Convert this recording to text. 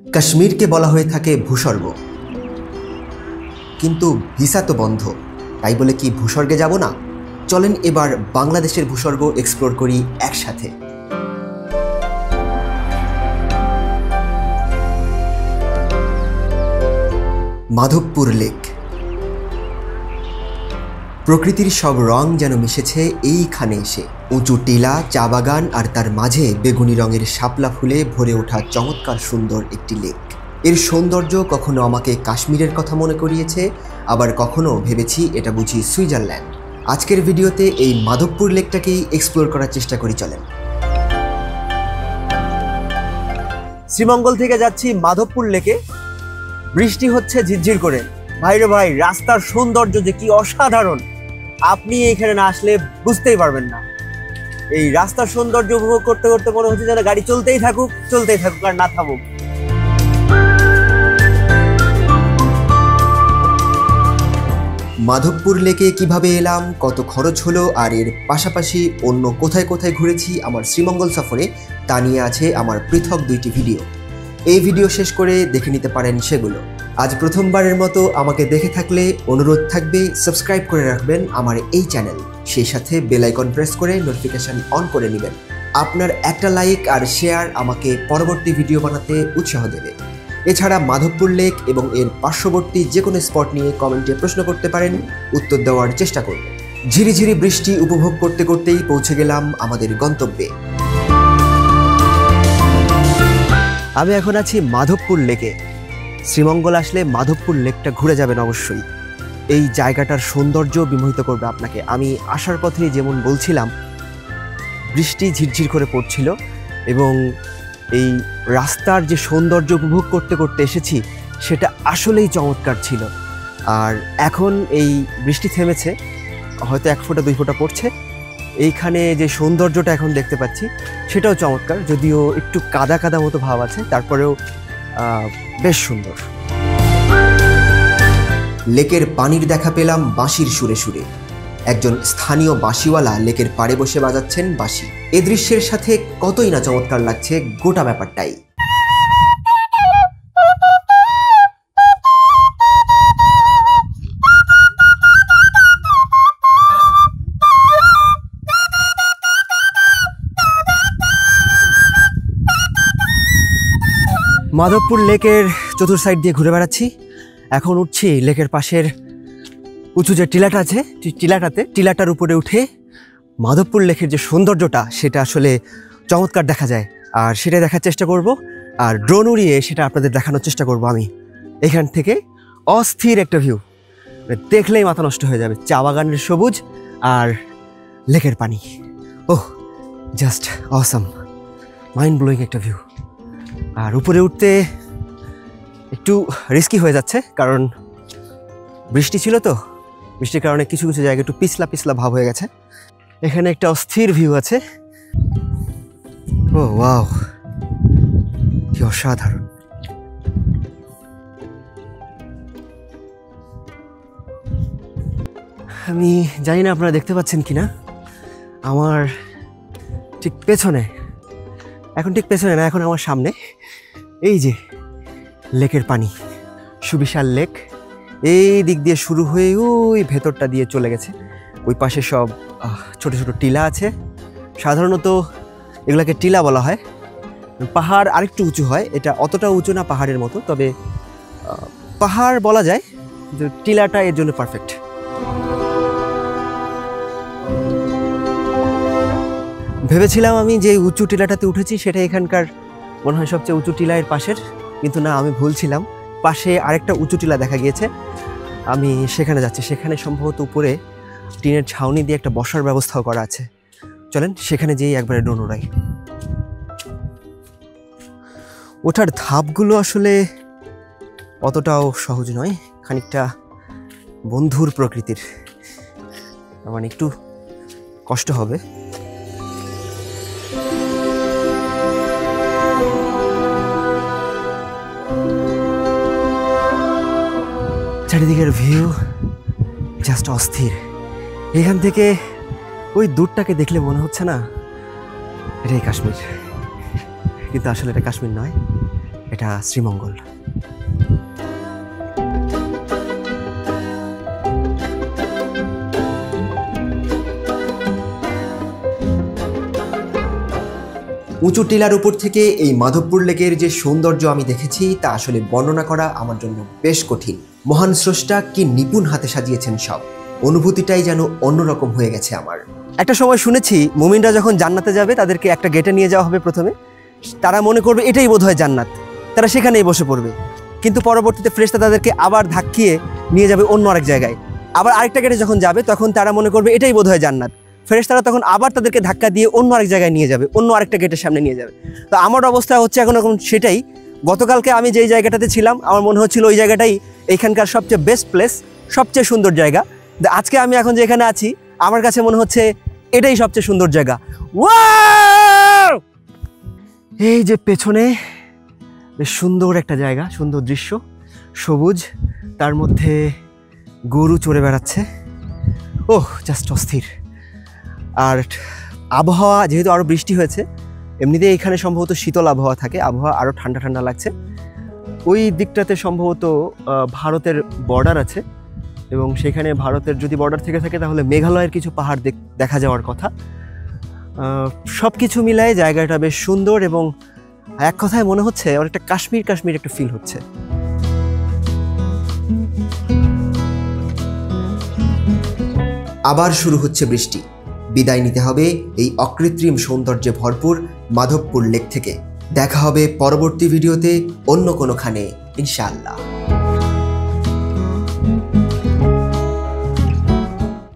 কাশ্মীরকে বলা হয়ে থাকে ভূস্বর্গ, কিন্তু ভিসা তো বন্ধ। তাই বলে কি ভূস্বর্গে যাব না? চলেন এবার বাংলাদেশের ভূস্বর্গ এক্সপ্লোর করি একসাথে। মাধবপুর লেক। প্রকৃতির সব রং যেন মিশেছে এইখানে এসে। উঁচু টিলা, চা বাগান আর তার মাঝে বেগুনি রঙের শাপলা ফুলে ভরে ওঠা চমৎকার সুন্দর একটি লেক। এর সৌন্দর্য কখনো আমাকে কাশ্মীরের কথা মনে করিয়েছে, আবার কখনো ভেবেছি এটা বুঝি সুইজারল্যান্ড। আজকের ভিডিওতে এই মাধবপুর লেকটাকেই এক্সপ্লোর করার চেষ্টা করি, চলেন। শ্রীমঙ্গল থেকে যাচ্ছি মাধবপুর লেকে। বৃষ্টি হচ্ছে ঝিরঝির করে। ভাইরে ভাই, রাস্তার সৌন্দর্য যে কি অসাধারণ, আপনি এখানে না আসলে বুঝতেই পারবেন না। এই রাস্তার সৌন্দর্য উপভোগ করতে করতে মনে হচ্ছে যেন গাড়ি চলতেই থাকুক আর না থামুক। মাধবপুর লেকে কিভাবে এলাম, কত খরচ হলো, আর এর পাশাপাশি অন্য কোথায় কোথায় ঘুরেছি আমার শ্রীমঙ্গল সফরে, তা নিয়ে আছে আমার পৃথক দুইটি ভিডিও। এই ভিডিও শেষ করে দেখে নিতে পারেন সেগুলো। আজ প্রথমবারের মতো আমাকে দেখে থাকলে অনুরোধ থাকবে সাবস্ক্রাইব করে রাখবেন আমার এই চ্যানেল, সেই সাথে বেল আইকন প্রেস করে নোটিফিকেশন অন করে নেবেন। আপনার একটা লাইক আর শেয়ার আমাকে পরবর্তী ভিডিও বানাতে উৎসাহ দেবে। এছাড়া মাধবপুর লেক এবং এর পার্শ্ববর্তী যে কোনো স্পট নিয়ে কমেন্টে প্রশ্ন করতে পারেন, উত্তর দেওয়ার চেষ্টা করব। ঝিরিঝিরি বৃষ্টি উপভোগ করতে করতেই পৌঁছে গেলাম আমাদের গন্তব্যে। আমি এখন আছি মাধবপুর লেকে। শ্রীমঙ্গল আসলে মাধবপুর লেকটা ঘুরে যাবেন অবশ্যই। এই জায়গাটার সৌন্দর্য বিমোহিত করবে আপনাকে। আমি আসার পথে যেমন বলছিলাম, বৃষ্টি ঝিরঝির করে পড়ছিল এবং এই রাস্তার যে সৌন্দর্য উপভোগ করতে করতে এসেছি সেটা আসলেই চমৎকার ছিল। আর এখন এই বৃষ্টি থেমেছে, হয়তো 1 ফোঁটা 2 ফোঁটা পড়ছে। এইখানে যে সৌন্দর্যটা এখন দেখতে পাচ্ছি সেটাও চমৎকার, যদিও একটু কাদা কাদা মতো ভাব আছে, তারপরেও বেশ সুন্দর। লেকের পানির দেখা পেলাম বাঁশির সুরে সুরে। একজন স্থানীয় বাঁশিওয়ালা লেকের পাড়ে বসে বাজাচ্ছেন বাঁশি। এ দৃশ্যের সাথে কতই না চমৎকার লাগছে গোটা ব্যাপারটাই। মাধবপুর লেকের চতুর সাইড দিয়ে ঘুরে বেড়াচ্ছি। এখন উঠছি লেকের পাশের উঁচু যে টিলাটা আছে, টিলাটার উপরে উঠে মাধবপুর লেকের যে সৌন্দর্যটা সেটা আসলে চমৎকার দেখা যায়, আর সেটা দেখার চেষ্টা করব। আর ড্রোন উড়িয়ে সেটা আপনাদের দেখানোর চেষ্টা করব আমি। এখান থেকে অস্থির একটা ভিউ, দেখলেই মাথা নষ্ট হয়ে যাবে। চা বাগানের সবুজ আর লেকের পানি, ওহ জাস্ট অসাম, মাইন্ড ব্লোয়িং একটা ভিউ। আর উপরে উঠতে একটু রিস্কি হয়ে যাচ্ছে, কারণ বৃষ্টি ছিল তো, বৃষ্টির কারণে কিছু কিছু জায়গায় একটু পিছলা পিছলা ভাব হয়ে গেছে। এখানে একটা অস্থির ভিউ আছে। ও ওয়াও, কি অসাধারণ। আমি জানি না আপনারা দেখতে পাচ্ছেন কিনা, আমার ঠিক পেছনে, এখন ঠিক পেছনে না, এখন আমার সামনে এই যে লেকের পানি, সুবিশাল লেক। এই দিক দিয়ে শুরু হয়ে ওই ভেতরটা দিয়ে চলে গেছে। ওই পাশে সব ছোট ছোট টিলা আছে, সাধারণত এগুলাকে টিলা বলা হয়। পাহাড় আরেকটু উঁচু হয়, এটা অতটা উঁচু না পাহাড়ের মতো, তবে পাহাড় বলা যায়, কিন্তু টিলাটা এর জন্য পারফেক্ট। ভেবেছিলাম আমি যে উঁচু টিলাটাতে উঠেছি সেটা এখানকার মনে হয় সবচেয়ে উঁচু টিলা এর পাশের, কিন্তু না, আমি ভুল ছিলাম। পাশে আরেকটা উঁচু টিলা দেখা গিয়েছে, আমি সেখানে যাচ্ছি। সেখানে সম্ভবত উপরে টিনের ছাউনি দিয়ে একটা বসার ব্যবস্থাও করা আছে। চলেন সেখানে যেই একবারে ড্রোন উড়াই। ওঠার ধাপগুলো আসলে অতটাও সহজ নয়, খানিকটা বন্ধুর প্রকৃতির, মানে একটু কষ্ট হবে। চারিদিকের ভিউ জাস্ট অস্থির। এখান থেকে ওই দূরটাকে দেখলে মনে হচ্ছে না এটাই কাশ্মীর, কিন্তু আসলে এটা কাশ্মীর নয়, এটা শ্রীমঙ্গল। উঁচু টিলার উপর থেকে এই মাধবপুর লেকের যে সৌন্দর্য আমি দেখেছি তা আসলে বর্ণনা করা আমার জন্য বেশ কঠিন। মহান স্রষ্টা কি নিপুণ হাতে সাজিয়েছেন সব, অনুভূতিটাই যেন অন্যরকম হয়ে গেছে আমার। একটা সময় শুনেছি মুমিনরা যখন জান্নাতে যাবে তাদেরকে একটা গেটে নিয়ে যাওয়া হবে প্রথমে, তারা মনে করবে এটাই বোধহয় জান্নাত, তারা সেখানেই বসে পড়বে। কিন্তু পরবর্তীতে ফেরেশতা তাদেরকে আবার ধাক্কিয়ে নিয়ে যাবে অন্য আরেক জায়গায়। আবার আরেকটা গেটে যখন যাবে তখন তারা মনে করবে এটাই বোধহয় জান্নাত, ফেরেশতারা তখন আবার তাদেরকে ধাক্কা দিয়ে অন্য আরেক জায়গায় নিয়ে যাবে, অন্য আরেকটা গেটের সামনে নিয়ে যাবে। তো আমার অবস্থা হচ্ছে এখন সেটাই। গতকালকে আমি যেই জায়গাটাতে ছিলাম আমার মনে হচ্ছিল ওই জায়গাটাই এইখানকার সবচেয়ে বেস্ট প্লেস, সবচেয়ে সুন্দর জায়গা। আজকে আমি এখন যেখানে আছি আমার কাছে মনে হচ্ছে এটাই সবচেয়ে সুন্দর জায়গা। ওয়াও! এই যে পেছনে বেশ সুন্দর একটা জায়গা, সুন্দর দৃশ্য, সবুজ, তার মধ্যে গরু চড়ে বেড়াচ্ছে। ওহ, জাস্ট অস্থির। আর আবহাওয়া যেহেতু আরও বৃষ্টি হয়েছে, এমনিতে এখানে সম্ভবত শীতল আবহাওয়া থাকে, আবহাওয়া আরও ঠান্ডা ঠান্ডা লাগছে। ওই দিকটাতে সম্ভবত ভারতের বর্ডার আছে এবং সেখানে ভারতের যদি বর্ডার থেকে থাকে তাহলে মেঘালয়ের কিছু পাহাড় দেখা যাওয়ার কথা। সব কিছু মিলায়ে জায়গাটা বেশ সুন্দর এবং এক কথায় মনে হচ্ছে অনেকটা কাশ্মীর কাশ্মীর একটা ফিল হচ্ছে। আবার শুরু হচ্ছে বৃষ্টি। বিদায় নিতে হবে এই অকৃত্রিম সৌন্দর্যে ভরপুর মাধবপুর লেক থেকে। দেখা হবে পরবর্তী ভিডিওতে অন্য কোনোখানে, ইনশাআল্লাহ।